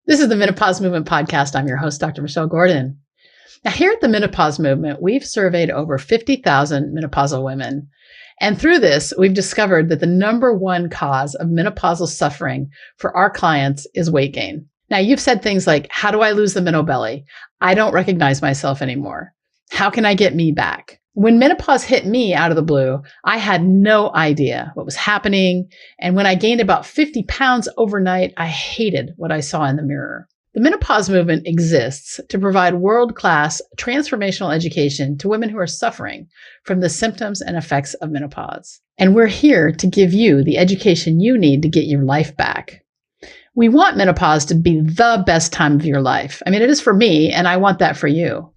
This is the Menopause Movement Podcast. I'm your host, Dr. Michelle Gordon. Now, here at the Menopause Movement, we've surveyed over 50,000 menopausal women. And through this, we've discovered that the number one cause of menopausal suffering for our clients is weight gain. Now, you've said things like, how do I lose the menobelly? I don't recognize myself anymore. How can I get me back? When menopause hit me out of the blue, I had no idea what was happening. And when I gained about 50 pounds overnight, I hated what I saw in the mirror. The Menopause Movement exists to provide world-class transformational education to women who are suffering from the symptoms and effects of menopause. And we're here to give you the education you need to get your life back. We want menopause to be the best time of your life. I mean, it is for me, and I want that for you.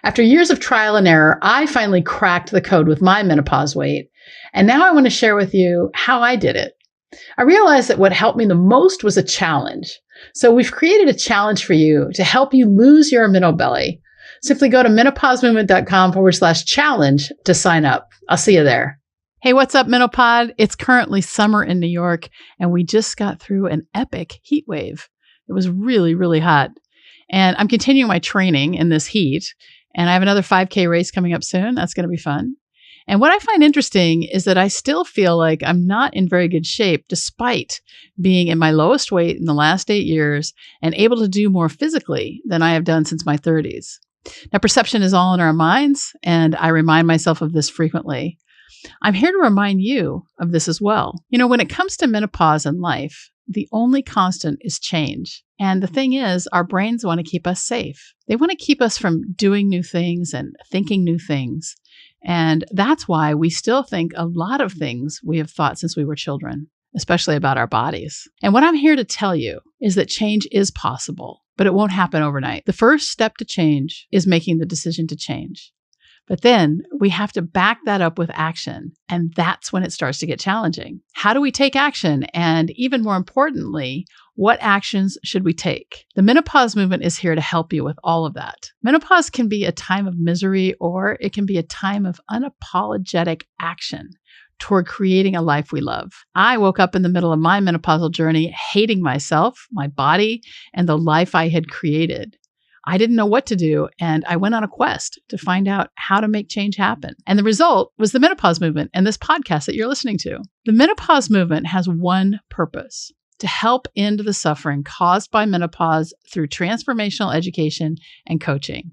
After years of trial and error, I finally cracked the code with my menopause weight. And now I want to share with you how I did it. I realized that what helped me the most was a challenge. So we've created a challenge for you to help you lose your menobelly. Simply go to menopausemovement.com/challenge to sign up. I'll see you there. Hey, what's up, Menopod? It's currently summer in New York, and we just got through an epic heat wave. It was really, really hot. And I'm continuing my training in this heat. And I have another 5K race coming up soon. That's going to be fun. And what I find interesting is that I still feel like I'm not in very good shape, despite being in my lowest weight in the last 8 years and able to do more physically than I have done since my 30s. Now, perception is all in our minds, and I remind myself of this frequently. I'm here to remind you of this as well. You know, when it comes to menopause in life, the only constant is change. And the thing is, our brains want to keep us safe. They want to keep us from doing new things and thinking new things. And that's why we still think a lot of things we have thought since we were children, especially about our bodies. And what I'm here to tell you is that change is possible, but it won't happen overnight. The first step to change is making the decision to change. But then we have to back that up with action. And that's when it starts to get challenging. How do we take action? And even more importantly, what actions should we take? The Menopause Movement is here to help you with all of that. Menopause can be a time of misery, or it can be a time of unapologetic action toward creating a life we love. I woke up in the middle of my menopausal journey hating myself, my body, and the life I had created. I didn't know what to do, and I went on a quest to find out how to make change happen. And the result was the Menopause Movement and this podcast that you're listening to. The Menopause Movement has one purpose: to help end the suffering caused by menopause through transformational education and coaching.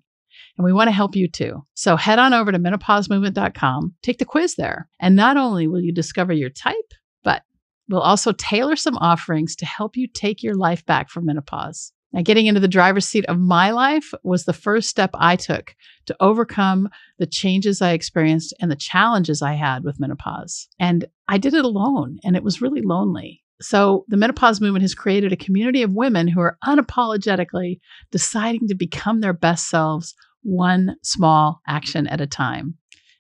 And we want to help you too. So head on over to menopausemovement.com, take the quiz there. And not only will you discover your type, but we'll also tailor some offerings to help you take your life back from menopause. Now, getting into the driver's seat of my life was the first step I took to overcome the changes I experienced and the challenges I had with menopause. And I did it alone, and it was really lonely. So the Menopause Movement has created a community of women who are unapologetically deciding to become their best selves, one small action at a time.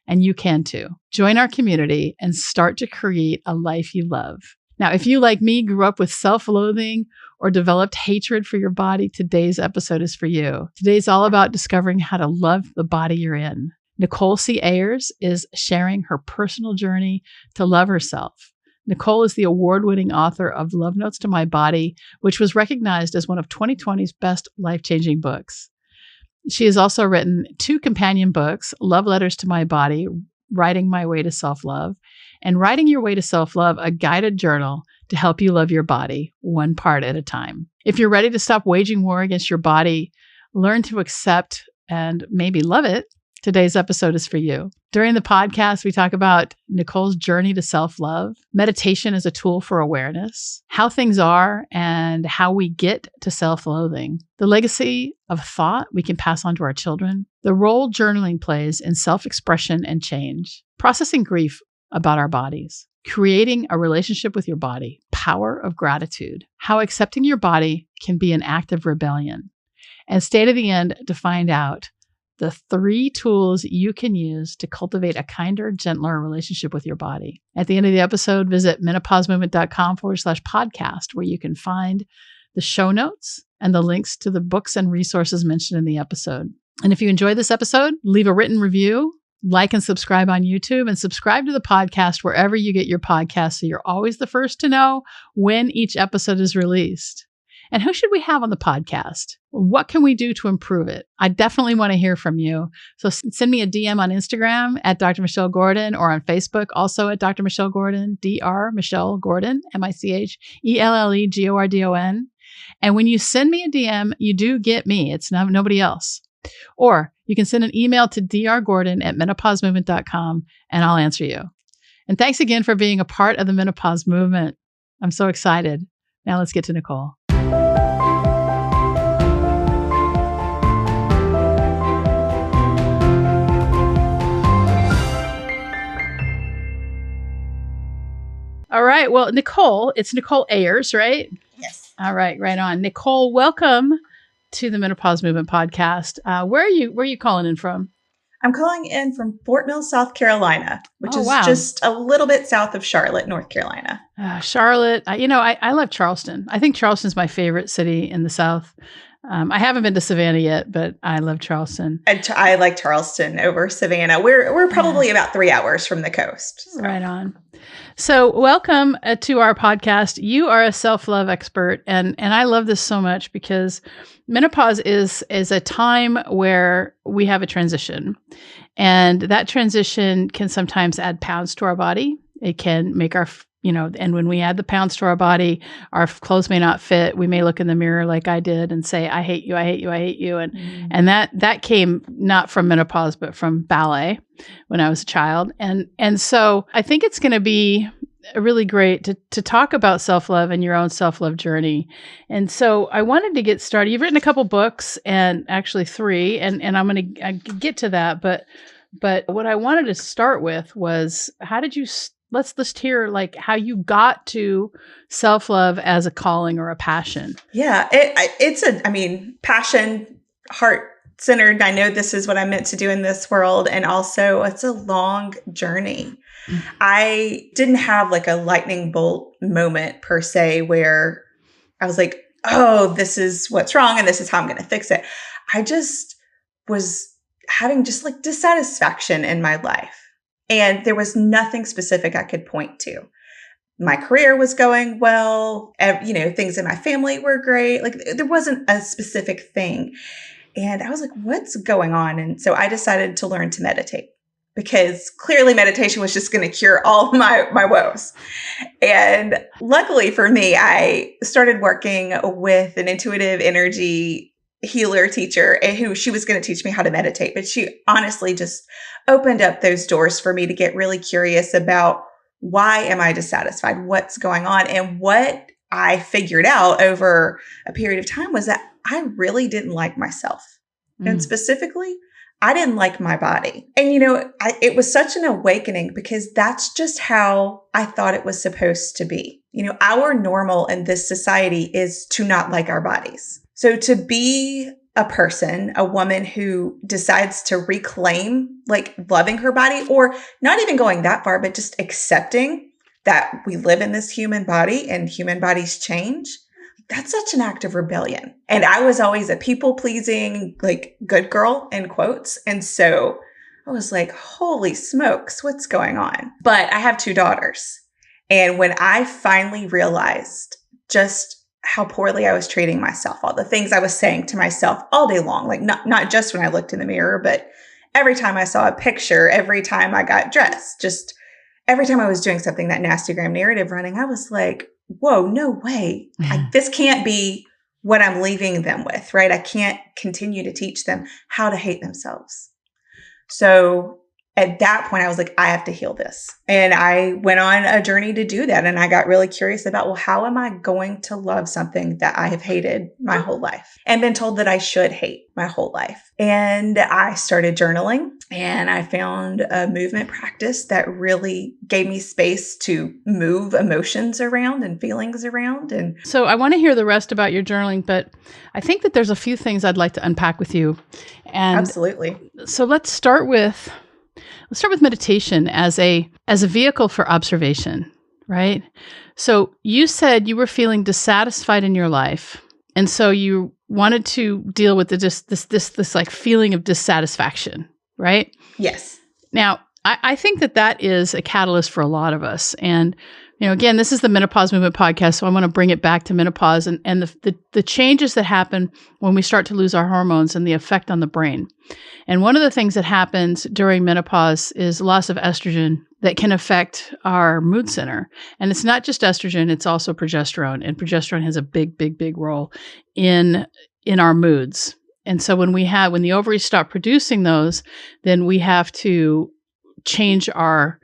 And you can too. Join our community and start to create a life you love. Now, if you, like me, grew up with self-loathing or developed hatred for your body, today's episode is for you. Today's all about discovering how to love the body you're in. Nicole C. Ayers is sharing her personal journey to love herself. Nicole is the award-winning author of Love Notes to My Body, which was recognized as one of 2020's best life-changing books. She has also written 2 companion books, Love Letters to My Body, Writing My Way to Self-Love, and Writing Your Way to Self-Love, a guided journal to help you love your body one part at a time. If you're ready to stop waging war against your body, learn to accept and maybe love it, today's episode is for you. During the podcast, we talk about Nicole's journey to self-love, meditation as a tool for awareness, how things are and how we get to self-loathing, the legacy of thought we can pass on to our children, the role journaling plays in self-expression and change, processing grief about our bodies, creating a relationship with your body, power of gratitude, how accepting your body can be an act of rebellion, and stay to the end to find out the 3 tools you can use to cultivate a kinder, gentler relationship with your body. At the end of the episode, visit menopausemovement.com/podcast, where you can find the show notes and the links to the books and resources mentioned in the episode. And if you enjoyed this episode, leave a written review, like and subscribe on YouTube, and subscribe to the podcast wherever you get your podcasts so you're always the first to know when each episode is released. And who should we have on the podcast? What can we do to improve it? I definitely want to hear from you. So send me a DM on Instagram at Dr. Michelle Gordon, or on Facebook also at Dr. Michelle Gordon, Dr. Michelle Gordon, MichelleGordon. And when you send me a DM, you do get me. It's nobody else. Or you can send an email to drgordon@menopausemovement.com and I'll answer you. And thanks again for being a part of the Menopause Movement. I'm so excited. Now let's get to Nicole. All right. Well, Nicole, it's Nicole Ayers, right? Yes. All right. Right on. Nicole, welcome to the Menopause Movement Podcast. Where are you calling in from? I'm calling in from Fort Mill, South Carolina, which is wow. just a little bit south of Charlotte, North Carolina. Charlotte, I love Charleston. I think Charleston's my favorite city in the South. I haven't been to Savannah yet, but I love Charleston. I like Charleston over Savannah. We're probably about 3 hours from the coast. So. Right on. So welcome to our podcast. You are a self-love expert, and I love this so much because menopause is a time where we have a transition, and that transition can sometimes add pounds to our body. It can make our and when we add the pounds to our body, our clothes may not fit. We may look in the mirror like I did and say, I hate you, I hate you, I hate you. And that came not from menopause, but from ballet when I was a child. And so I think it's going to be really great to talk about self-love and your own self-love journey. And so I wanted to get started. You've written a couple books, and actually 3, and I'm going to get to that. But what I wanted to start with was, how did you let's just hear like how you got to self-love as a calling or a passion. Yeah, it's passion, heart-centered. I know this is what I'm meant to do in this world. And also it's a long journey. Mm-hmm. I didn't have like a lightning bolt moment per se where I was like, oh, this is what's wrong and this is how I'm going to fix it. I just was having just like dissatisfaction in my life. And there was nothing specific I could point to. My career was going well. Things in my family were great. Like there wasn't a specific thing. And I was like, what's going on? And so I decided to learn to meditate because clearly meditation was just going to cure all my woes. And luckily for me, I started working with an intuitive energy healer teacher who she was going to teach me how to meditate. But she honestly just opened up those doors for me to get really curious about why am I dissatisfied? What's going on? And what I figured out over a period of time was that I really didn't like myself. And specifically, I didn't like my body. And, it was such an awakening because that's just how I thought it was supposed to be. Our normal in this society is to not like our bodies. So to be a person, a woman who decides to reclaim like loving her body, or not even going that far, but just accepting that we live in this human body and human bodies change, that's such an act of rebellion. And I was always a people pleasing, like good girl in quotes. And so I was like, holy smokes, what's going on? But I have 2 daughters. And when I finally realized just how poorly I was treating myself, all the things I was saying to myself all day long, like not just when I looked in the mirror, but every time I saw a picture, every time I got dressed, just every time I was doing something, that Nastygram narrative running, I was like, whoa, no way. This can't be what I'm leaving them with, right? I can't continue to teach them how to hate themselves. So at that point, I was like, I have to heal this. And I went on a journey to do that. And I got really curious about, well, how am I going to love something that I have hated my whole life and been told that I should hate my whole life? And I started journaling, and I found a movement practice that really gave me space to move emotions around and feelings around. And so I want to hear the rest about your journaling, but I think that there's a few things I'd like to unpack with you. And absolutely. So let's start with meditation as a vehicle for observation, right? So you said you were feeling dissatisfied in your life, and so you wanted to deal with this like feeling of dissatisfaction, right? Yes. Now, I think that is a catalyst for a lot of us, and Again, this is the Menopause Movement Podcast, so I want to bring it back to menopause and the changes that happen when we start to lose our hormones and the effect on the brain. And one of the things that happens during menopause is loss of estrogen that can affect our mood center. And it's not just estrogen, it's also progesterone. And progesterone has a big, big, big role in our moods. And so when the ovaries stop producing those, then we have to change our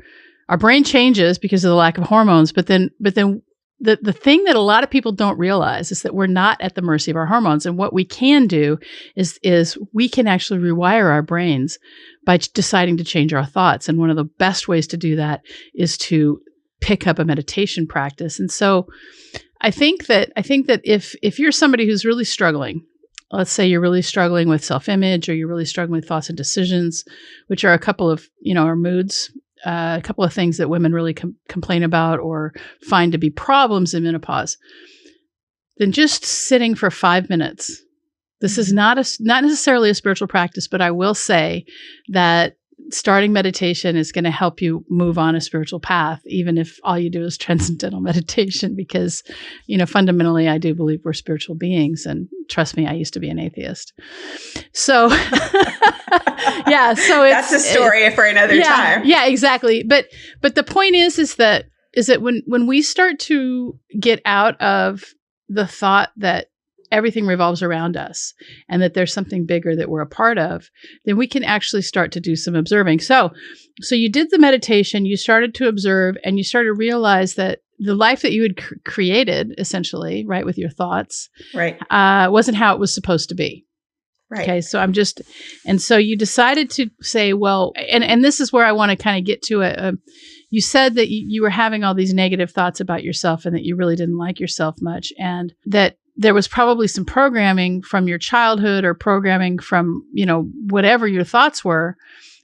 brain changes because of the lack of hormones. But then the thing that a lot of people don't realize is that we're not at the mercy of our hormones. And what we can do is we can actually rewire our brains by deciding to change our thoughts. And one of the best ways to do that is to pick up a meditation practice. And so I think that if you're somebody who's really struggling, let's say you're really struggling with self-image, or you're really struggling with thoughts and decisions, which are a couple of, our moods, a couple of things that women really complain about or find to be problems in menopause, then just sitting for 5 minutes. This is not necessarily a spiritual practice, but I will say that starting meditation is going to help you move on a spiritual path, even if all you do is transcendental meditation, because, fundamentally, I do believe we're spiritual beings. And trust me, I used to be an atheist. So, yeah, so that's a story for another time. Yeah, exactly. But the point is that when we start to get out of the thought that everything revolves around us and that there's something bigger that we're a part of, then we can actually start to do some observing. So you did the meditation, you started to observe, and you started to realize that the life that you had created, essentially, right, with your thoughts, right, wasn't how it was supposed to be. Right. Okay. So so you decided to say, well, and this is where I want to kind of get to it. You said that you were having all these negative thoughts about yourself and that you really didn't like yourself much, and that there was probably some programming from your childhood or programming from, whatever your thoughts were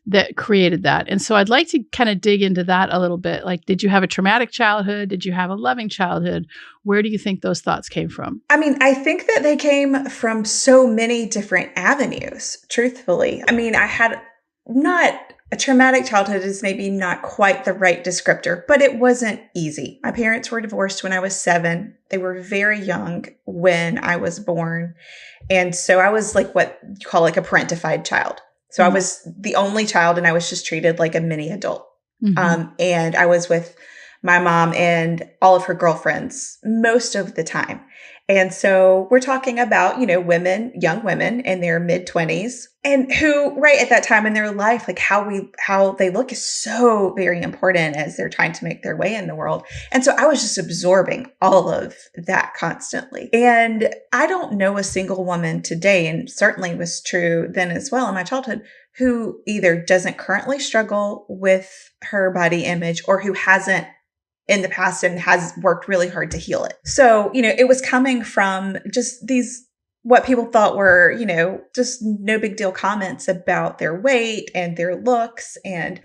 that created that. And so I'd like to kind of dig into that a little bit. Like, did you have a traumatic childhood? Did you have a loving childhood? Where do you think those thoughts came from? I mean, I think that they came from so many different avenues, truthfully. I mean, I had not a traumatic childhood is maybe not quite the right descriptor, but it wasn't easy. My parents were divorced when I was 7. They were very young when I was born. And so I was like what you call like a parentified child. So I was the only child, and I was just treated like a mini adult. And I was with my mom and all of her girlfriends most of the time. And so we're talking about, young women in their mid-20s, and who right at that time in their life, like how they look is so very important as they're trying to make their way in the world. And so I was just absorbing all of that constantly. And I don't know a single woman today, and certainly was true then as well in my childhood, who either doesn't currently struggle with her body image or who hasn't in the past and has worked really hard to heal it. So, it was coming from just these, what people thought were, just no big deal comments about their weight and their looks. And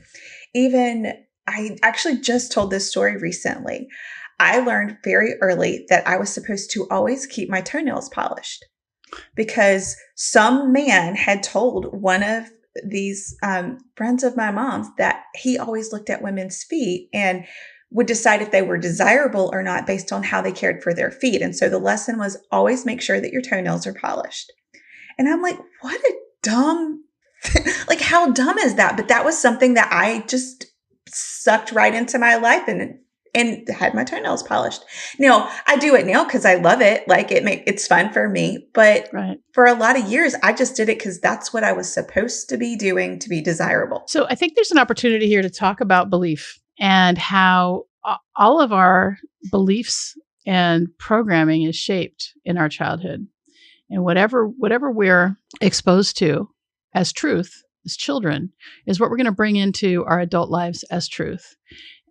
even, I actually just told this story recently. I learned very early that I was supposed to always keep my toenails polished because some man had told one of these friends of my mom's that he always looked at women's feet and would decide if they were desirable or not based on how they cared for their feet. And so the lesson was always make sure that your toenails are polished. And I'm like, what a dumb, like how dumb is that? But that was something that I just sucked right into my life and had my toenails polished. Now I do it now because I love it. Like it's fun for me. But for a lot of years, I just did it because that's what I was supposed to be doing to be desirable. So I think there's an opportunity here to talk about belief and how all of our beliefs and programming is shaped in our childhood. And whatever we're exposed to as truth as children is what we're going to bring into our adult lives as truth.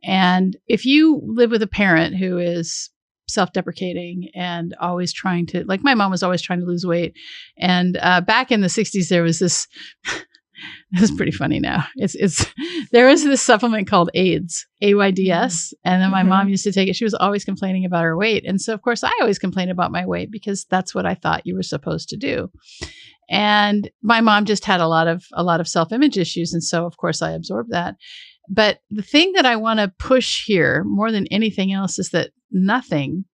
And if you live with a parent who is self-deprecating and always trying to, like my mom was always trying to lose weight. And back in the 60s, there was this, this is pretty funny now. There was this supplement called Ayds, AYDS. And then my mom used to take it. She was always complaining about her weight. And so of course I always complained about my weight because that's what I thought you were supposed to do. And my mom just had a lot of self-image issues. And so of course I absorbed that. But the thing that I want to push here more than anything else is that nothing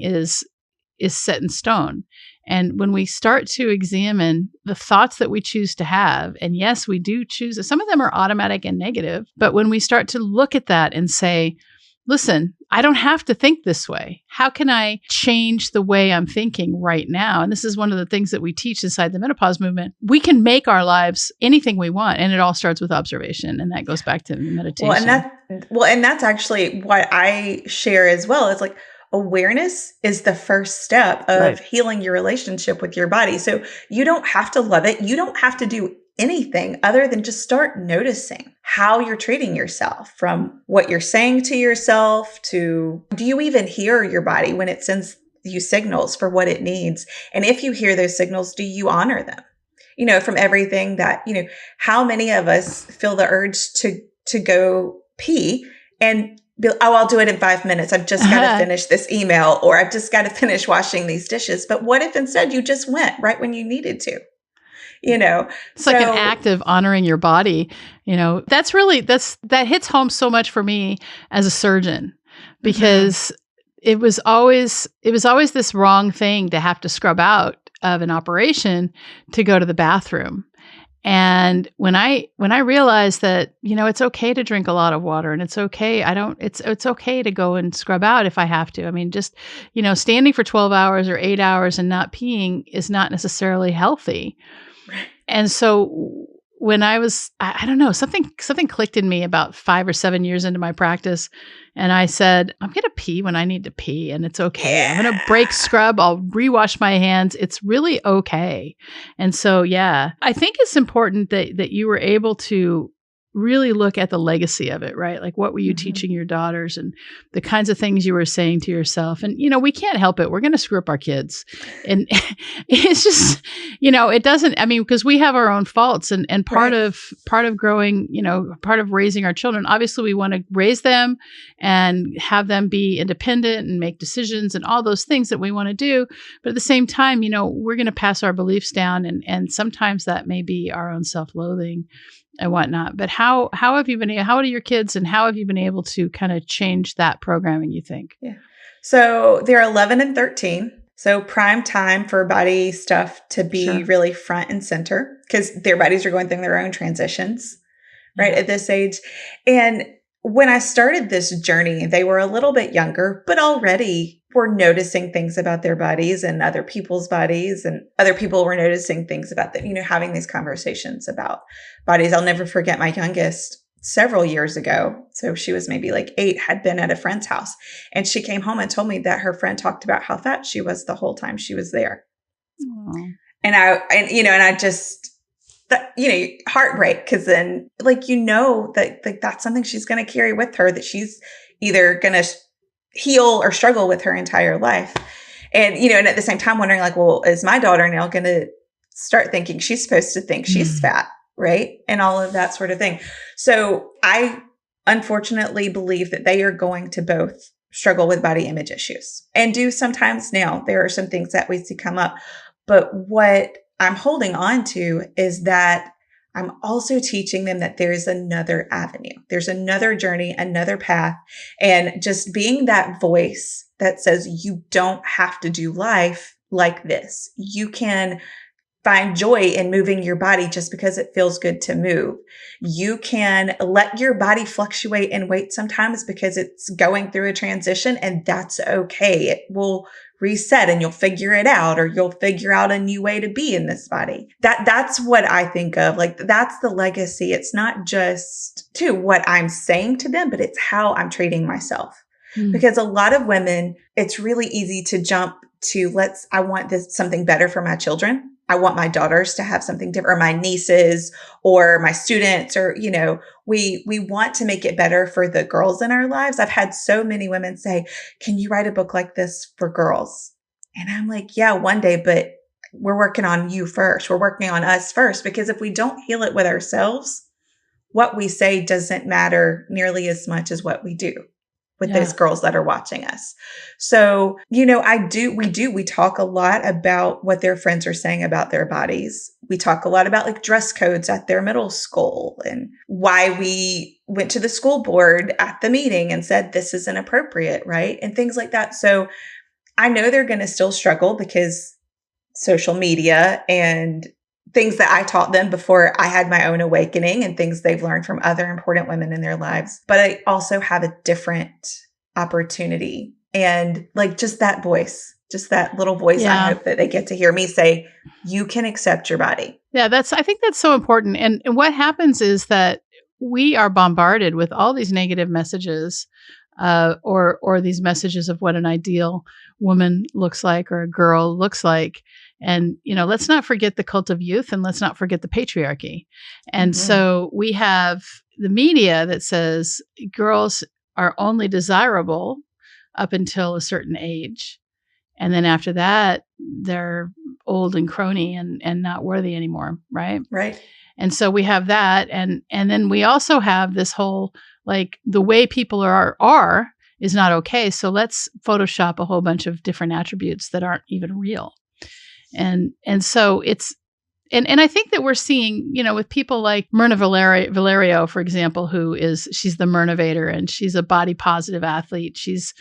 is set in stone. And when we start to examine the thoughts that we choose to have, and yes, we do choose, some of them are automatic and negative, but when we start to look at that and say, listen, I don't have to think this way. How can I change the way I'm thinking right now? And this is one of the things that we teach inside the menopause movement. We can make our lives anything we want. And it all starts with observation. And that goes back to meditation. And that's actually what I share as well. It's like awareness is the first step of healing your relationship with your body. So you don't have to love it. You don't have to do anything other than just start noticing how you're treating yourself, from what you're saying to yourself to, do you even hear your body when it sends you signals for what it needs? And if you hear those signals, do you honor them? From everything that, how many of us feel the urge to go pee and be, oh, I'll do it in 5 minutes. I've just got to finish this email, or I've just got to finish washing these dishes. But what if instead you just went right when you needed to? It's like an act of honoring your body. That hits home so much for me as a surgeon, because it was always this wrong thing to have to scrub out of an operation to go to the bathroom. And when I realized that, it's okay to drink a lot of water, and it's okay. It's okay to go and scrub out if I have to. I mean, just, standing for 12 hours or 8 hours and not peeing is not necessarily healthy. And so when I don't know, something clicked in me about 5 or 7 years into my practice. And I said, I'm going to pee when I need to pee, and it's okay. I'm going to break scrub. I'll rewash my hands. It's really okay. And so, I think it's important that you were able to really look at the legacy of it, right? Like, what were you teaching your daughters, and the kinds of things you were saying to yourself? And, we can't help it. We're going to screw up our kids. And it's just, it doesn't, because we have our own faults, and part of growing, part of raising our children, obviously we want to raise them and have them be independent and make decisions and all those things that we want to do. But at the same time, we're going to pass our beliefs down, and sometimes that may be our own self-loathing and whatnot. But how old are your kids, and how have you been able to kind of change that programming, you think? Yeah. So they're 11 and 13. So prime time for body stuff to be really front and center, because their bodies are going through their own transitions, right, at this age. And when I started this journey, they were a little bit younger, but already were noticing things about their bodies and other people's bodies, and other people were noticing things about them, having these conversations about bodies. I'll never forget my youngest several years ago. So she was maybe like 8, had been at a friend's house, and she came home and told me that her friend talked about how fat she was the whole time she was there. Aww. And I just, heartbreak, because then that that's something she's going to carry with her, that she's either going to heal or struggle with her entire life. And, and at the same time wondering, like, well, is my daughter now going to start thinking she's supposed to think she's fat, right? And all of that sort of thing. So I unfortunately believe that they are going to both struggle with body image issues, and do sometimes now. There are some things that we see come up. But what I'm holding on to is that I'm also teaching them that there's another avenue. There's another journey, another path, and just being that voice that says you don't have to do life like this. You can find joy in moving your body just because it feels good to move. You can let your body fluctuate in weight sometimes because it's going through a transition, and that's okay. It will reset, and you'll figure it out, or you'll figure out a new way to be in this body. That's what I think of. Like, that's the legacy. It's not just to what I'm saying to them, but it's how I'm treating myself. Because a lot of women, it's really easy to jump to I want something better for my children. I want my daughters to have something different, or my nieces, or my students, or, we want to make it better for the girls in our lives. I've had so many women say, can you write a book like this for girls? And I'm like, yeah, one day, but we're working on you first. We're working on us first, because if we don't heal it with ourselves, what we say doesn't matter nearly as much as what we do. with those girls that are watching us. So, we talk a lot about what their friends are saying about their bodies. We talk a lot about like dress codes at their middle school and why we went to the school board at the meeting and said, this is inappropriate, right? And things like that. So I know they're going to still struggle because social media and things that I taught them before I had my own awakening and things they've learned from other important women in their lives. But I also have a different opportunity and like just that voice, just that little voice. I hope that they get to hear me say, you can accept your body. Yeah, I think that's so important. And what happens is that we are bombarded with all these negative messages or these messages of what an ideal woman looks like or a girl looks like. And, let's not forget the cult of youth and let's not forget the patriarchy. And so we have the media that says girls are only desirable up until a certain age. And then after that, they're old and crony and not worthy anymore. Right. Right. And so we have that. And then we also have this whole, like the way people are is not okay. So let's Photoshop a whole bunch of different attributes that aren't even real. And so it's, and I think that we're seeing, with people like Myrna Valerio, for example, she's the Myrnovator and she's a body positive athlete. She's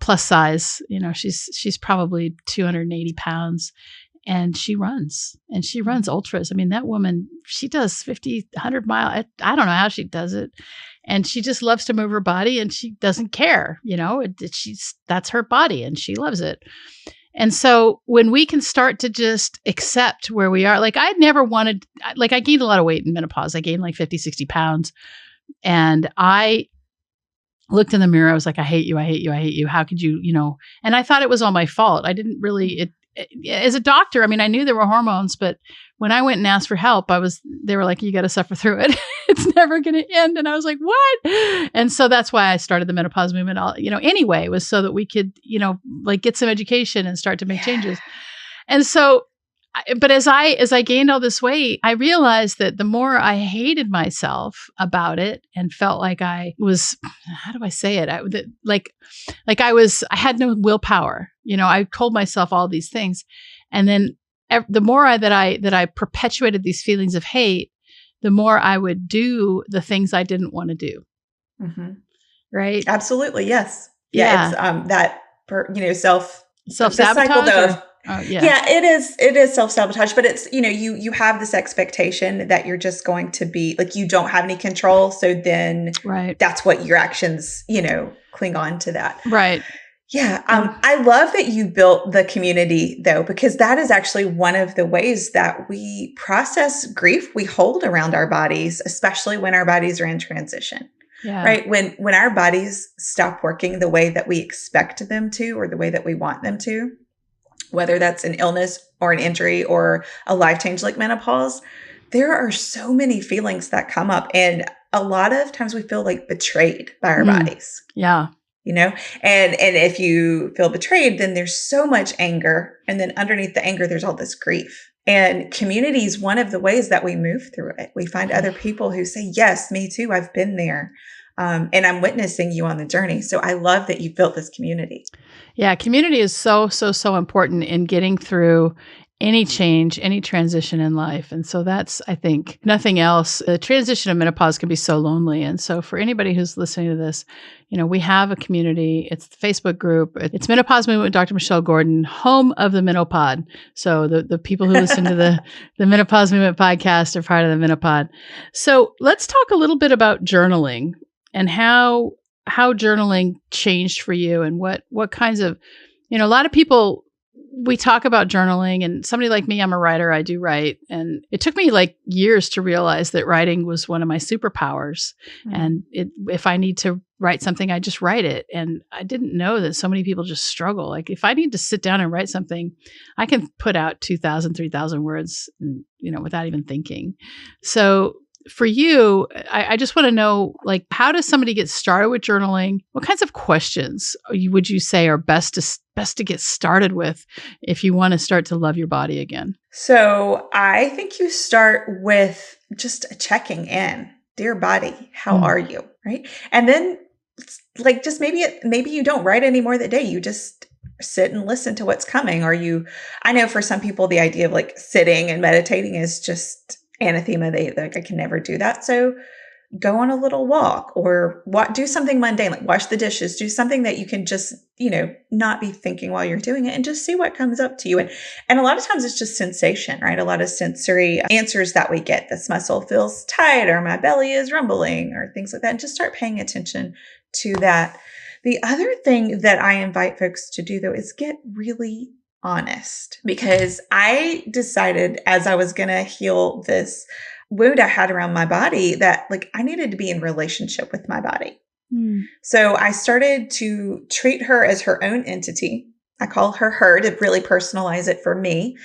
plus size, she's probably 280 pounds and she runs ultras. I mean, that woman, she does 50, 100 mile. I don't know how she does it. And she just loves to move her body and she doesn't care, that's her body and she loves it. And so when we can start to just accept where we are, like I gained a lot of weight in menopause. I gained like 50, 60 pounds. And I looked in the mirror. I was like, I hate you. I hate you. I hate you. How could you, and I thought it was all my fault. I didn't really, as a doctor, I mean, I knew there were hormones, but when I went and asked for help, they were like, you got to suffer through it. It's never going to end. And I was like, what? And so that's why I started the menopause movement, anyway, was so that we could, like get some education and start to make changes. And so, but as I gained all this weight, I realized that the more I hated myself about it and felt like I was, how do I say it? I had no willpower. I told myself all these things. And then the more that I perpetuated these feelings of hate, the more I would do the things I didn't want to do. Mm-hmm. Right? Absolutely. Yes. Yeah. It's self-sabotage. It is self-sabotage, but it's, you have this expectation that you're just going to be like, you don't have any control. So then that's what your actions, cling on to that. Right. Yeah. I love that you built the community though, because that is actually one of the ways that we process grief we hold around our bodies, especially when our bodies are in transition. Yeah. Right. When our bodies stop working the way that we expect them to, or the way that we want them to, whether that's an illness or an injury or a life change like menopause, there are so many feelings that come up. And a lot of times we feel like betrayed by our bodies. Yeah. And if you feel betrayed, then there's so much anger. And then underneath the anger, there's all this grief. And community is one of the ways that we move through it. We find other people who say, yes, me too. I've been there. And I'm witnessing you on the journey. So I love that you built this community. Yeah. Community is so, so, so important in getting through any change, any transition in life. And so that's, I think, nothing else. The transition of menopause can be so lonely. And so for anybody who's listening to this, we have a community. It's the Facebook group. It's Menopause Movement with Dr. Michelle Gordon, home of the Menopod. So the people who listen to the Menopause Movement podcast are part of the Menopod. So let's talk a little bit about journaling and how journaling changed for you and what kinds of, a lot of people, we talk about journaling, and somebody like me, I'm a writer, I do write. And it took me like years to realize that writing was one of my superpowers. Mm-hmm. And if I need to write something, I just write it. And I didn't know that so many people just struggle. Like if I need to sit down and write something, I can put out 2,000, 3,000 words, without even thinking. So for you, I just want to know, like, how does somebody get started with journaling? What kinds of questions would you say are best to get started with if you want to start to love your body again? So I think you start with just checking in. Dear body, how are you? Right. And then like just maybe you don't write anymore that day. You just sit and listen to what's coming. I know for some people, the idea of like sitting and meditating is just anathema. They like, I can never do that. So go on a little walk or do something mundane, like wash the dishes, do something that you can just, not be thinking while you're doing it and just see what comes up to you. And a lot of times it's just sensation, right? A lot of sensory answers that we get. This muscle feels tight or my belly is rumbling or things like that. And just start paying attention to that. The other thing that I invite folks to do though is get really honest, because I decided as I was going to heal this wound I had around my body that like I needed to be in relationship with my body. So I started to treat her as her own entity. I call her to really personalize it for me.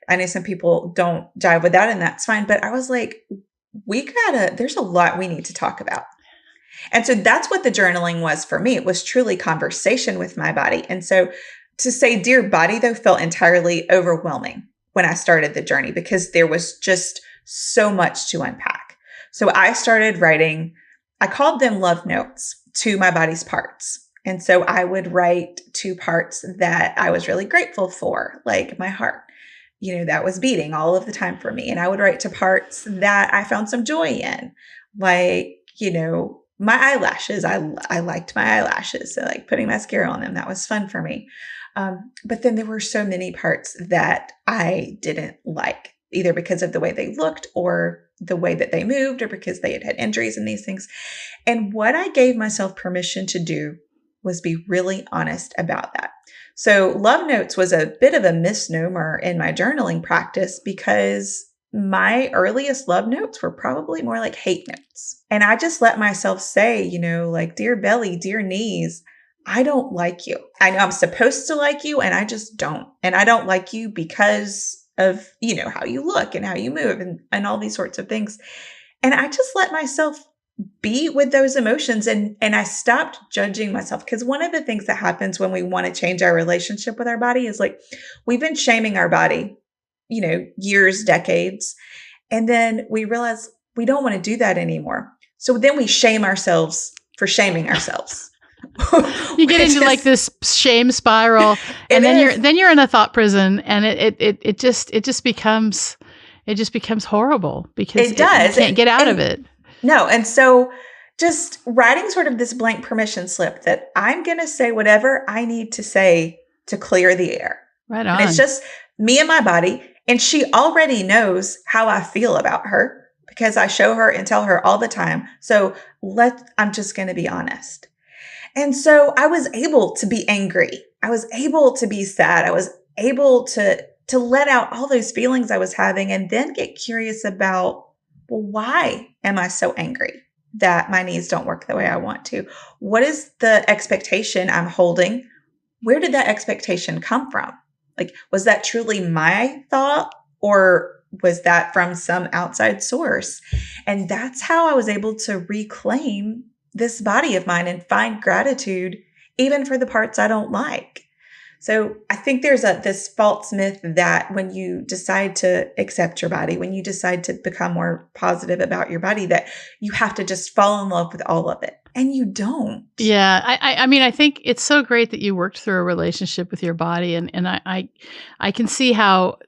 I know some people don't jive with that and that's fine, but I was like, there's a lot we need to talk about. And so that's what the journaling was for me. It was truly conversation with my body. And so to say dear body though felt entirely overwhelming when I started the journey because there was just so much to unpack. So I started writing, I called them love notes to my body's parts. And so I would write to parts that I was really grateful for, like my heart, that was beating all of the time for me. And I would write to parts that I found some joy in, like, my eyelashes. I liked my eyelashes. So like putting mascara on them, that was fun for me. But then there were so many parts that I didn't like, either because of the way they looked or the way that they moved or because they had injuries and these things. And what I gave myself permission to do was be really honest about that. So love notes was a bit of a misnomer in my journaling practice because my earliest love notes were probably more like hate notes. And I just let myself say, like, dear belly, dear knees, I don't like you. I know I'm supposed to like you and I just don't. And I don't like you because of, how you look and how you move and all these sorts of things. And I just let myself be with those emotions and I stopped judging myself. Because one of the things that happens when we want to change our relationship with our body is like, we've been shaming our body, years, decades. And then we realize we don't want to do that anymore. So then we shame ourselves for shaming ourselves. You get into like this shame spiral, and then you're in a thought prison, and it just becomes horrible because it does. You can't get out of it. No, and so just writing sort of this blank permission slip that I'm going to say whatever I need to say to clear the air. Right on. And it's just me and my body, and she already knows how I feel about her because I show her and tell her all the time. So I'm just going to be honest. And so I was able to be angry. I was able to be sad. I was able to let out all those feelings I was having and then get curious about, well, why am I so angry that my knees don't work the way I want to? What is the expectation I'm holding? Where did that expectation come from? Like, was that truly my thought or was that from some outside source? And that's how I was able to reclaim this body of mine and find gratitude even for the parts I don't like. So I think there's this false myth that when you decide to accept your body, when you decide to become more positive about your body, that you have to just fall in love with all of it. And you don't. Yeah. I mean, I think it's so great that you worked through a relationship with your body. And I can see how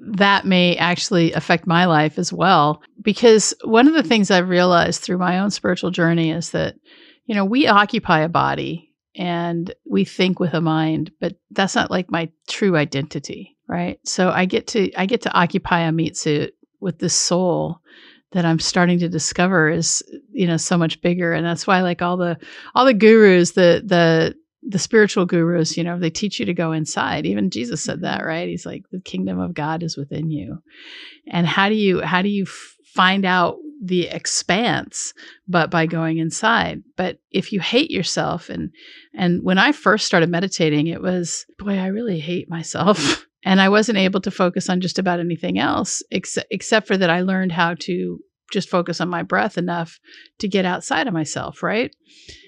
that may actually affect my life as well. Because one of the things I've realized through my own spiritual journey is that, we occupy a body and we think with a mind, but that's not like my true identity, right? So I get to occupy a meat suit with this soul that I'm starting to discover is, so much bigger. And that's why like all the gurus, the spiritual gurus, they teach you to go inside. Even Jesus said that, right? He's like, the kingdom of God is within you. And how do you find out the expanse, but by going inside? But if you hate yourself, and when I first started meditating, it was, boy, I really hate myself. And I wasn't able to focus on just about anything else, except for that I learned how to just focus on my breath enough to get outside of myself, right?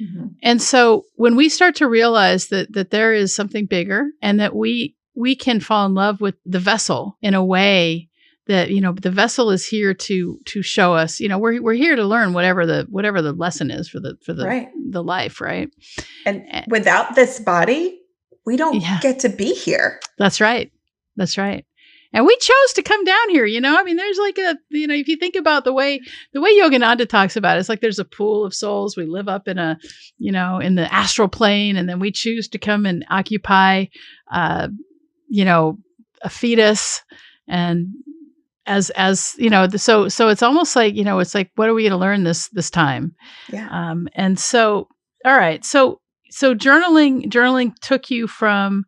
Mm-hmm. And so when we start to realize that there is something bigger and that we can fall in love with the vessel in a way that, you know, the vessel is here to show us, you know, we're here to learn whatever the lesson is for Right. the life, right? And without this body, we don't get to be here. That's right. That's right. And we chose to come down here, you know? I mean, there's like you know, if you think about the way Yogananda talks about it, it's like there's a pool of souls. We live up in you know, in the astral plane, and then we choose to come and occupy, you know, a fetus. And as you know, so it's almost like, you know, it's like, what are we going to learn this time? Yeah. And so, all right. So journaling took you from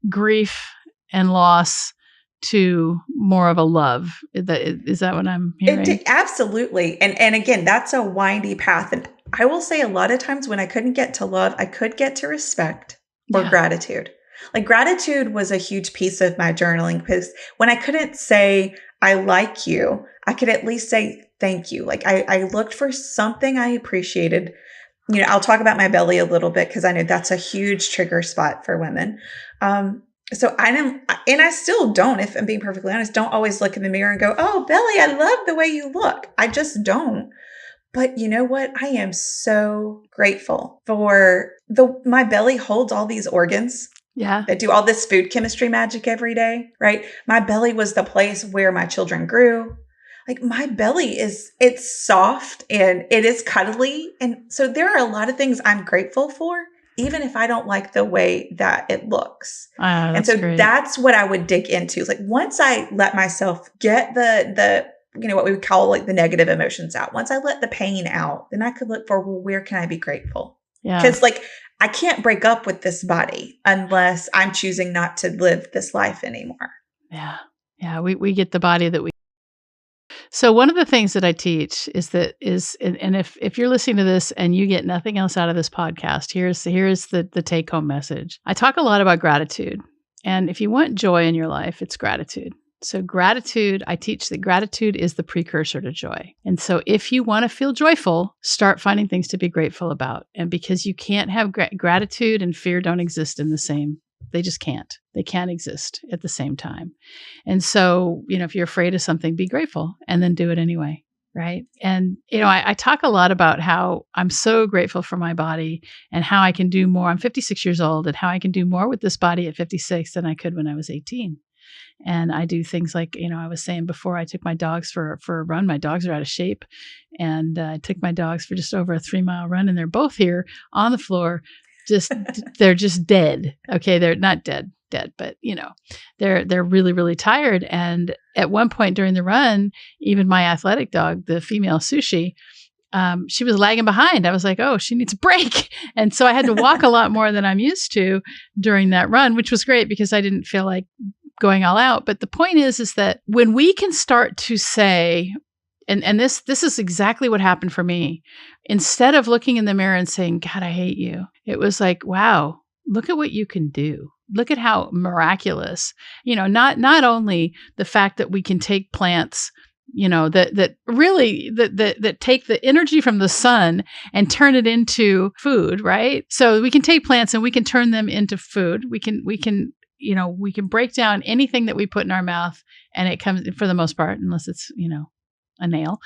grief and loss to more of a love. Is that what I'm hearing? Absolutely. And again, that's a windy path. And I will say a lot of times when I couldn't get to love, I could get to respect or gratitude. Like gratitude was a huge piece of my journaling, because when I couldn't say, I like you, I could at least say, thank you. Like I looked for something I appreciated. You know, I'll talk about my belly a little bit because I know that's a huge trigger spot for women. So I still don't, if I'm being perfectly honest, don't always look in the mirror and go, oh, belly, I love the way you look. I just don't. But you know what? I am so grateful for my belly holds all these organs. Yeah. That do all this food chemistry magic every day, right? My belly was the place where my children grew. Like my belly it's soft and it is cuddly. And so there are a lot of things I'm grateful for, even if I don't like the way that it looks. And so great. That's what I would dig into. Like once I let myself get the you know, what we would call like the negative emotions out, once I let the pain out, then I could look for, well, where can I be grateful? Yeah. Because like I can't break up with this body unless I'm choosing not to live this life anymore. Yeah. Yeah. We get the body that we. So one of the things that I teach is and if you're listening to this and you get nothing else out of this podcast, here's the take home message. I talk a lot about gratitude. And if you want joy in your life, it's gratitude. So gratitude, I teach that gratitude is the precursor to joy. And so if you want to feel joyful, start finding things to be grateful about. And because you can't have gratitude and fear don't exist in the same, they just can't. They can't exist at the same time. And so, you know, if you're afraid of something, be grateful and then do it anyway. Right. And, you know, I talk a lot about how I'm so grateful for my body and how I can do more. I'm 56 years old, and how I can do more with this body at 56 than I could when I was 18. And I do things like, you know, I was saying before, I took my dogs for a run. My dogs are out of shape. And I took my dogs for just over a 3-mile run. And they're both here on the floor. They're just dead. Okay. They're not dead, but you know, they're really, really tired. And at one point during the run, even my athletic dog, the female Sushi, she was lagging behind. I was like, oh, she needs a break. And so I had to walk a lot more than I'm used to during that run, which was great because I didn't feel like going all out. But the point is that when we can start to say, and this is exactly what happened for me. Instead of looking in the mirror and saying, God, I hate you, it was like, wow, look at what you can do. Look at how miraculous, you know, not only the fact that we can take plants, you know, that take the energy from the sun and turn it into food, right? So we can take plants and we can turn them into food. We can you know, we can break down anything that we put in our mouth, and it comes, for the most part, unless it's, you know, a nail.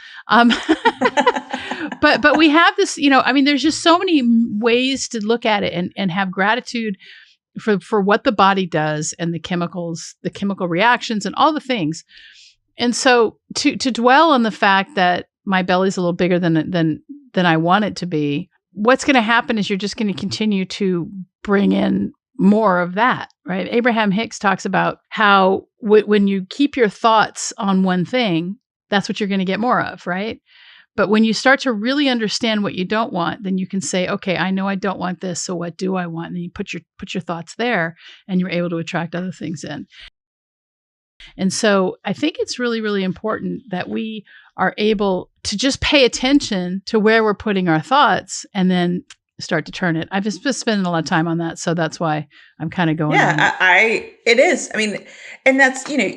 But we have this, you know, I mean, there's just so many ways to look at it and have gratitude for what the body does and the chemical reactions and all the things. And so to dwell on the fact that my belly's a little bigger than I want it to be, what's going to happen is you're just going to continue to bring in more of that, right? Abraham Hicks talks about how when you keep your thoughts on one thing, that's what you're going to get more of, right? But when you start to really understand what you don't want, then you can say, okay, I know I don't want this, so what do I want? And then you put your thoughts there, and you're able to attract other things in. And so I think it's really, really important that we are able to just pay attention to where we're putting our thoughts and then start to turn it. I've just been spending a lot of time on that. So that's why I'm kind of going. Yeah, it is. I mean, and that's, you know,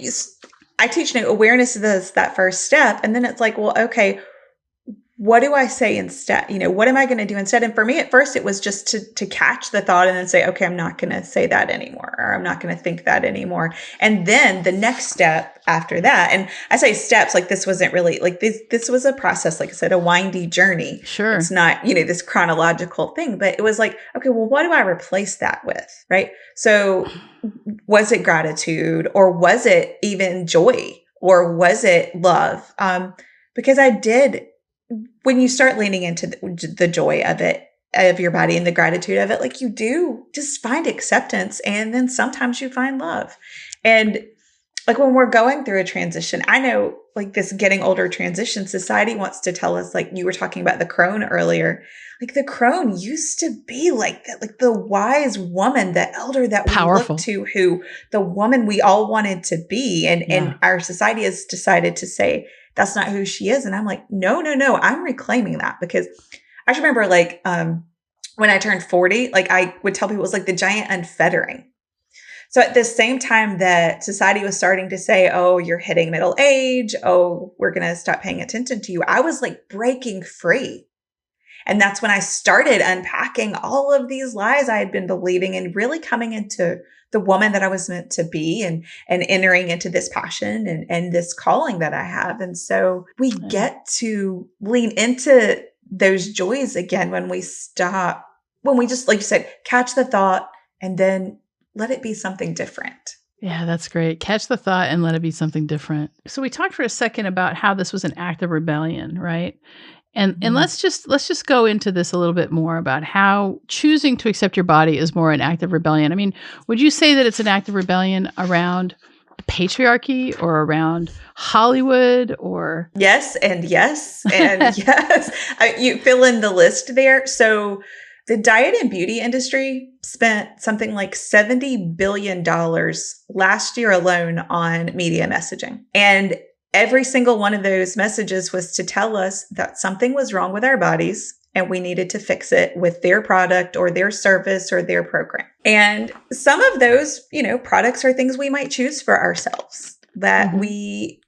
I teach, you know, awareness is that first step. And then it's like, well, okay, what do I say instead? What am I going to do instead? And for me, at first, it was just to catch the thought and then say, okay, I'm not going to say that anymore, or I'm not going to think that anymore. And then the next step after that, and I say steps, like this wasn't really like this was a process, like I said, a windy journey. Sure. It's not, this chronological thing, but it was like, okay, well, what do I replace that with? Right. So was it gratitude, or was it even joy, or was it love? Because when you start leaning into the joy of it, of your body, and the gratitude of it, like you do just find acceptance. And then sometimes you find love. And like when we're going through a transition, I know like this getting older transition, society wants to tell us, like you were talking about the crone earlier, like the crone used to be like that, like the wise woman, the elder that Powerful. we look to, the woman we all wanted to be. And our society has decided to say, that's not who she is. And I'm like, no, I'm reclaiming that. Because I just remember like, when I turned 40, like I would tell people it was like the giant unfettering. So at the same time that society was starting to say, oh, you're hitting middle age. Oh, we're going to stop paying attention to you. I was like breaking free. And that's when I started unpacking all of these lies I had been believing and really coming into the woman that I was meant to be, and entering into this passion and this calling that I have. And so we get to lean into those joys again when we just, like you said, catch the thought and then let it be something different. Yeah, that's great. Catch the thought and let it be something different. So we talked for a second about how this was an act of rebellion, right? And let's just go into this a little bit more about how choosing to accept your body is more an act of rebellion. I mean, would you say that it's an act of rebellion around patriarchy or around Hollywood or? Yes, and yes, and yes. You fill in the list there. So the diet and beauty industry spent something like $70 billion last year alone on media messaging. And every single one of those messages was to tell us that something was wrong with our bodies and we needed to fix it with their product or their service or their program. And some of those, products are things we might choose for ourselves that we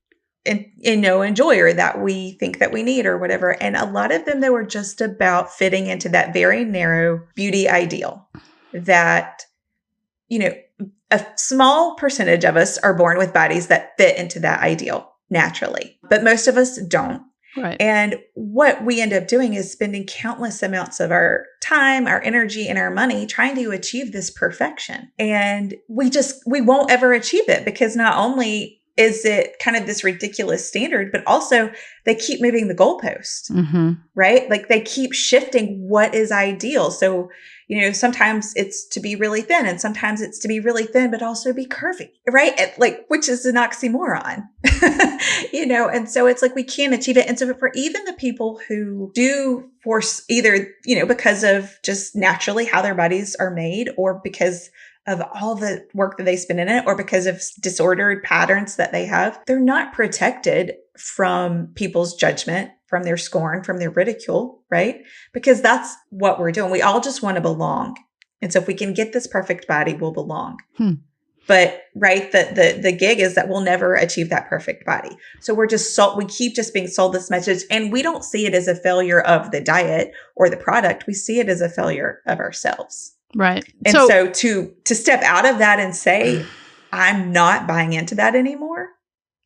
enjoy, or that we think that we need, or whatever. And a lot of them, they were just about fitting into that very narrow beauty ideal that, a small percentage of us are born with bodies that fit into that ideal naturally, but most of us don't. Right. And what we end up doing is spending countless amounts of our time, our energy, and our money trying to achieve this perfection. And we won't ever achieve it, because not only is it kind of this ridiculous standard, but also they keep moving the goalpost, right? Like they keep shifting what is ideal. So, sometimes it's to be really thin, and sometimes it's to be really thin, but also be curvy, right? Which is an oxymoron, and so it's like, we can't achieve it. And so for even the people who do force either, because of just naturally how their bodies are made, or because of all the work that they spend in it, or because of disordered patterns that they have, they're not protected from people's judgment, from their scorn, from their ridicule, right? Because that's what we're doing. We all just want to belong. And so if we can get this perfect body, we'll belong. But right, the gig is that we'll never achieve that perfect body. So we keep just being sold this message, and we don't see it as a failure of the diet or the product. We see it as a failure of ourselves. Right. And so to step out of that and say, I'm not buying into that anymore,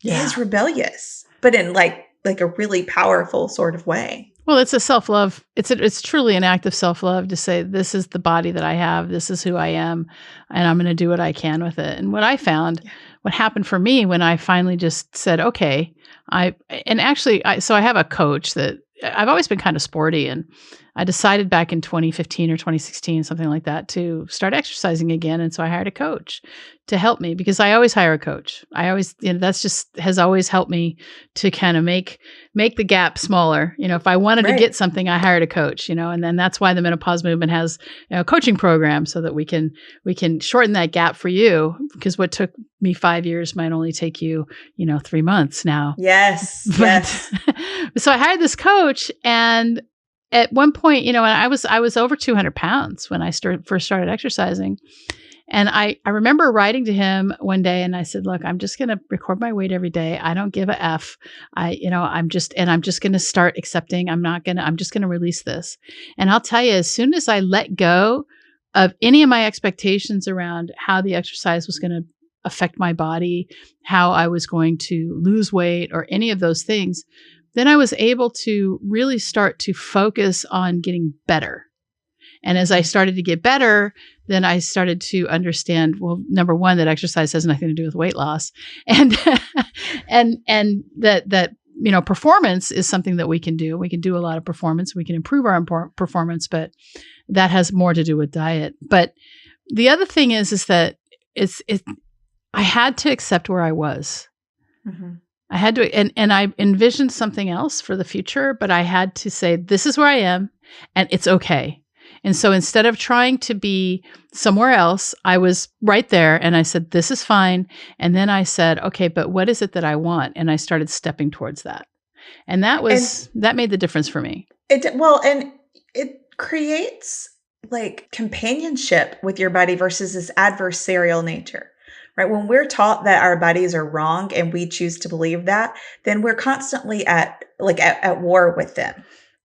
is rebellious, but in like a really powerful sort of way. Well, it's a self-love. It's truly an act of self-love to say, this is the body that I have. This is who I am. And I'm going to do what I can with it. And what I found, what happened for me when I finally just said, okay, I have a coach that I've always been kind of sporty, and I decided back in 2015 or 2016, something like that, to start exercising again. And so I hired a coach to help me, because I always hire a coach. I always, that's just has always helped me to kind of make the gap smaller. If I wanted to get something, I hired a coach, and then that's why the Menopause Movement has a coaching program, so that we can shorten that gap for you, because what took me 5 years might only take you, 3 months now. Yes. So I hired this coach, and at one point, I was over 200 pounds when I first started exercising. And I remember writing to him one day and I said, look, I'm just going to record my weight every day. I don't give a F. I'm just going to start accepting. I'm just going to release this. And I'll tell you, as soon as I let go of any of my expectations around how the exercise was going to affect my body, how I was going to lose weight or any of those things, then I was able to really start to focus on getting better. And as I started to get better, then I started to understand, well, number one, that exercise has nothing to do with weight loss. And and that performance is something that we can do. We can do a lot of performance. We can improve our performance, but that has more to do with diet. But the other thing is that I had to accept where I was. Mm-hmm. I had to, and I envisioned something else for the future, but I had to say, this is where I am and it's okay. And so instead of trying to be somewhere else, I was right there and I said, this is fine. And then I said, okay, but what is it that I want? And I started stepping towards that. And that made the difference for me. And it creates like companionship with your body versus this adversarial nature. Right? When we're taught that our bodies are wrong and we choose to believe that, then we're constantly at war with them.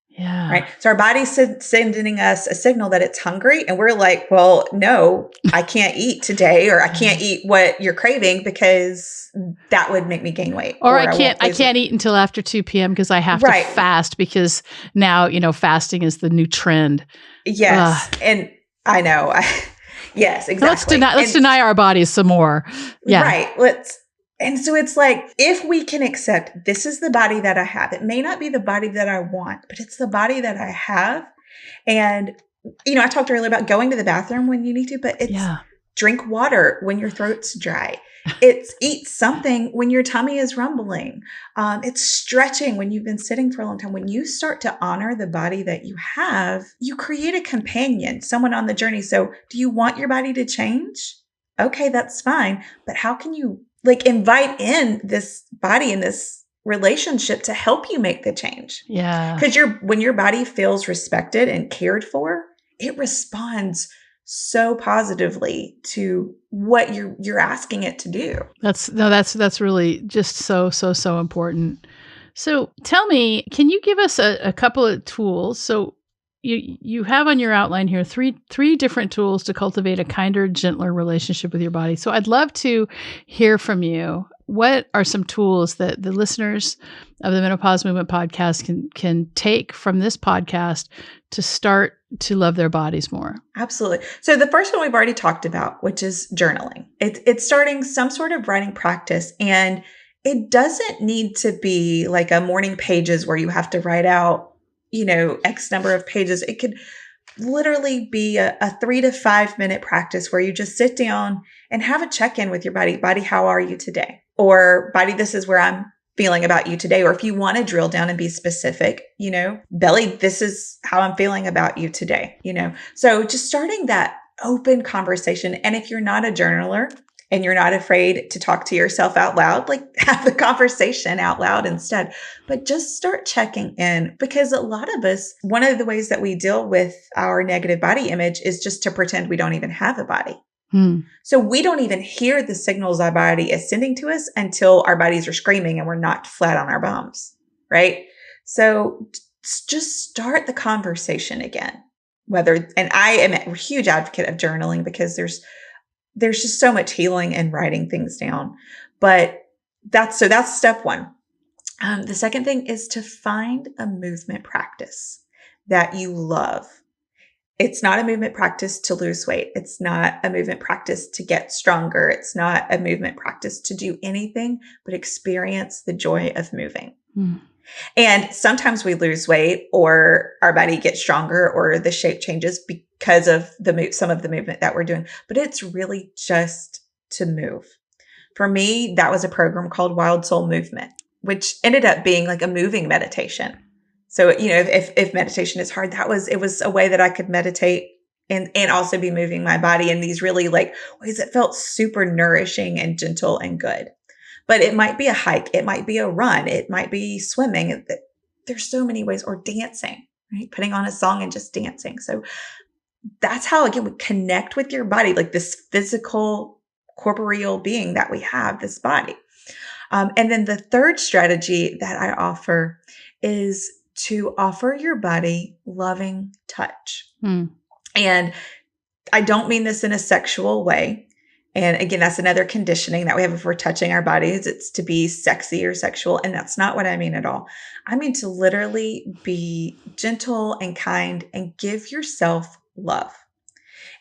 Yeah. Right. So our body's sending us a signal that it's hungry. And we're like, well, no, I can't eat today, or I can't eat what you're craving because that would make me gain weight. Or I can't eat until after 2 p.m. because I have to fast because now, fasting is the new trend. Yes. And I know. Yes, exactly. Let's deny our bodies some more. Yeah. Right. And so it's like, if we can accept this is the body that I have, it may not be the body that I want, but it's the body that I have. And, I talked earlier about going to the bathroom when you need to, but it's drink water when your throat's dry. It's eat something when your tummy is rumbling. It's stretching when you've been sitting for a long time. When you start to honor the body that you have, you create a companion, someone on the journey. So do you want your body to change? Okay, that's fine. But how can you invite in this body in this relationship to help you make the change? Yeah. Because when your body feels respected and cared for, it responds so positively to what you're asking it to do. That's really just so important. So tell me, can you give us a couple of tools? So you have on your outline here three different tools to cultivate a kinder, gentler relationship with your body. So I'd love to hear from you. What are some tools that the listeners of the Menopause Movement Podcast can take from this podcast to start to love their bodies more? Absolutely. So the first one we've already talked about, which is journaling. It's starting some sort of writing practice, and it doesn't need to be like a morning pages where you have to write out X number of pages. It could literally be a 3 to 5 minute practice where you just sit down and have a check-in with your body. Body, how are you today? Or body, this is where I'm feeling about you today. Or if you want to drill down and be specific, belly, this is how I'm feeling about you today, So just starting that open conversation. And if you're not a journaler, and you're not afraid to talk to yourself out loud, have the conversation out loud instead. But just start checking in, because a lot of us, one of the ways that we deal with our negative body image is just to pretend we don't even have a body. So we don't even hear the signals our body is sending to us until our bodies are screaming and we're knocked flat on our bums, right? So just start the conversation again. And I am a huge advocate of journaling because there's just so much healing in writing things down. But that's step one. The second thing is to find a movement practice that you love. It's not a movement practice to lose weight. It's not a movement practice to get stronger. It's not a movement practice to do anything but experience the joy of moving. And sometimes we lose weight or our body gets stronger or the shape changes because of some of the movement that we're doing. But it's really just to move. For me, that was a program called Wild Soul Movement, which ended up being like a moving meditation. So, if meditation is hard, it was a way that I could meditate and also be moving my body in these really ways that felt super nourishing and gentle and good. But it might be a hike. It might be a run. It might be swimming. There's so many ways, or dancing, right? Putting on a song and just dancing. So that's how, again, we connect with your body, like this physical, corporeal being that we have, this body. And then the third strategy that I offer is to offer your body loving touch. And I don't mean this in a sexual way. And again, that's another conditioning that we have if we're touching our bodies. It's to be sexy or sexual. And that's not what I mean at all. I mean to literally be gentle and kind and give yourself love.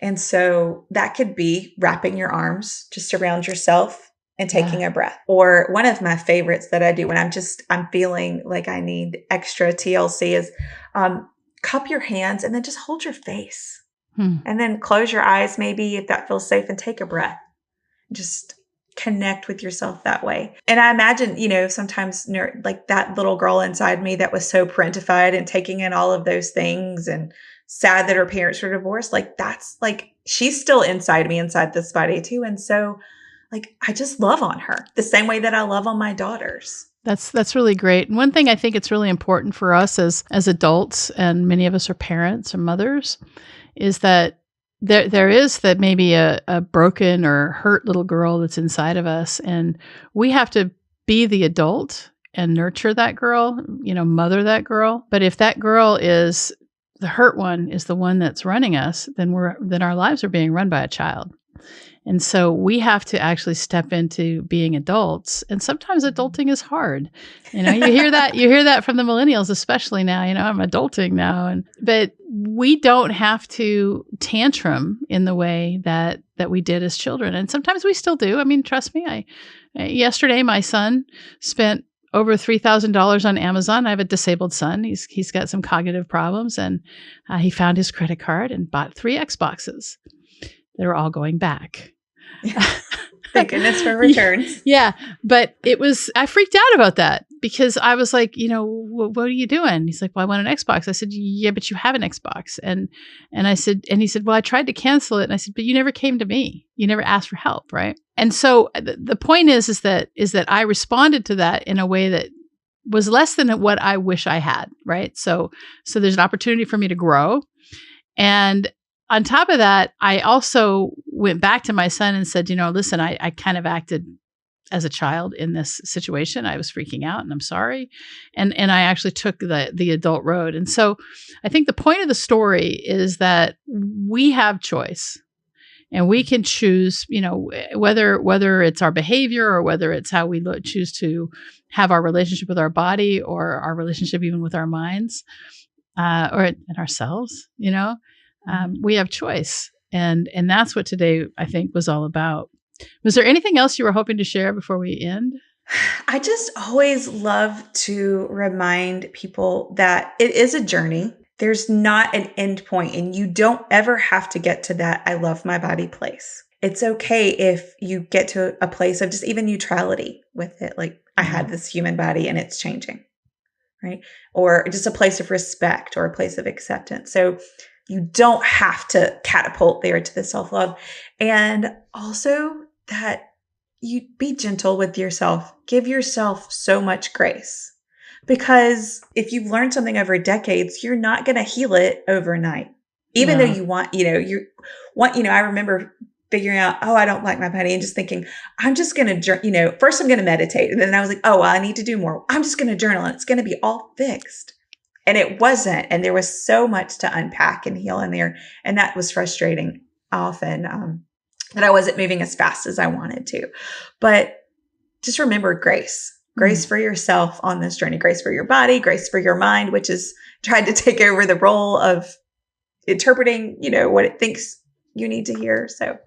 And so that could be wrapping your arms just around yourself and taking a breath. Or one of my favorites that I do when I'm feeling like I need extra TLC is cup your hands and then just hold your face. And then close your eyes, maybe if that feels safe, and take a breath. Just connect with yourself that way. And I imagine, sometimes like that little girl inside me that was so parentified and taking in all of those things and sad that her parents were divorced, like that's like, she's still inside me, inside this body too. And so like, I just love on her the same way that I love on my daughters. That's really great. And one thing I think it's really important for us as adults, and many of us are parents or mothers, is that there is that maybe a broken or hurt little girl that's inside of us. And we have to be the adult and nurture that girl, mother that girl. But if that girl is the hurt one, is the one that's running us, then our lives are being run by a child. And so we have to actually step into being adults. And sometimes adulting is hard. You hear that from the millennials, especially now, I'm adulting now. But we don't have to tantrum in the way that we did as children. And sometimes we still do. I mean, trust me, yesterday, my son spent over $3,000 on Amazon. I have a disabled son. He's got some cognitive problems, and he found his credit card and bought 3 Xboxes. They were all going back. Thank goodness for returns. Yeah. But I freaked out about that because I was like, what are you doing? He's like, well, I want an Xbox. I said, yeah, but you have an Xbox. And he said, well, I tried to cancel it. And I said, but you never came to me. You never asked for help. Right. And so the point is that I responded to that in a way that was less than what I wish I had. Right. So there's an opportunity for me to grow. And on top of that, I also went back to my son and said, listen, I kind of acted as a child in this situation. I was freaking out and I'm sorry. And I actually took the adult road. And so I think the point of the story is that we have choice and we can choose, whether it's our behavior or whether it's how we choose to have our relationship with our body or our relationship even with our minds or in ourselves, we have choice. And that's what today, I think, was all about. Was there anything else you were hoping to share before we end? I just always love to remind people that it is a journey. There's not an end point, and you don't ever have to get to that I love my body place. It's okay if you get to a place of just even neutrality with it. Like, I had this human body and it's changing, right? Or just a place of respect or a place of acceptance. So you don't have to catapult there to the self-love. And also that you be gentle with yourself. Give yourself so much grace. Because if you've learned something over decades, you're not going to heal it overnight. Even though you want, I remember figuring out, I don't like my body, and just thinking, I'm just going to, first I'm going to meditate. And then I was like, I need to do more. I'm just going to journal and it's going to be all fixed. And it wasn't. And there was so much to unpack and heal in there. And that was frustrating often, that I wasn't moving as fast as I wanted to. But just remember grace. Grace for yourself on this journey. Grace for your body. Grace for your mind, which is tried to take over the role of interpreting, what it thinks you need to hear. So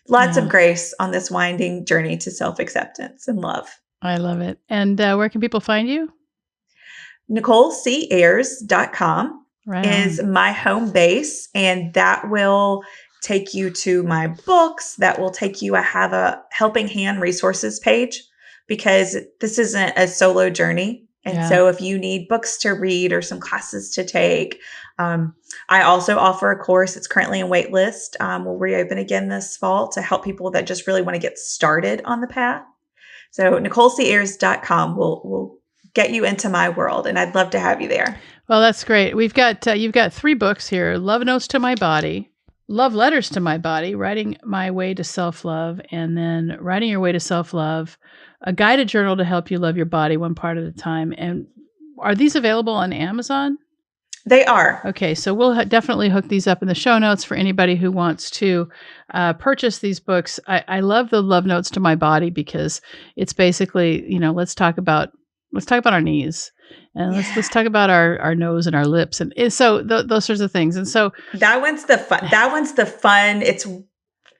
lots of grace on this winding journey to self-acceptance and love. I love it. And where can people find you? NicoleCayers.com is my home base, and that will take you to my books. That will take you, I have a helping hand resources page because this isn't a solo journey. And so if you need books to read or some classes to take, I also offer a course. It's currently in wait list. We'll reopen again this fall to help people that just really want to get started on the path. So NicoleCayers.com will get you into my world, and I'd love to have you there. Well, that's great. We've got you've got 3 books here: Love Notes to My Body, Love Letters to My Body, Writing My Way to Self-Love, and then Writing Your Way to Self-Love, a guided journal to help you love your body one part at a time. And are these available on Amazon? They are. Okay, so we'll definitely hook these up in the show notes for anybody who wants to purchase these books. I love the Love Notes to My Body because it's basically, let's talk about our knees. And let's talk about our nose and our lips, and so those sorts of things. And so that one's the fun. It's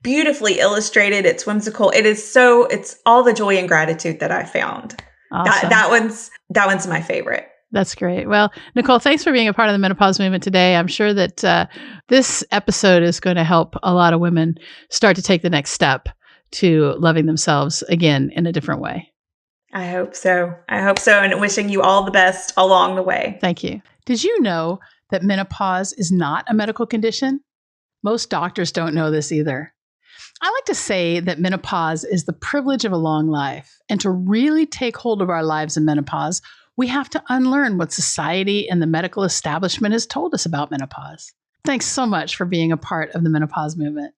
beautifully illustrated. It's whimsical. It's all the joy and gratitude that I found. Awesome. That one's my favorite. That's great. Well, Nicole, thanks for being a part of the Menopause Movement today. I'm sure that this episode is going to help a lot of women start to take the next step to loving themselves again in a different way. I hope so. And wishing you all the best along the way. Thank you. Did you know that menopause is not a medical condition? Most doctors don't know this either. I like to say that menopause is the privilege of a long life. And to really take hold of our lives in menopause, we have to unlearn what society and the medical establishment has told us about menopause. Thanks so much for being a part of the Menopause Movement.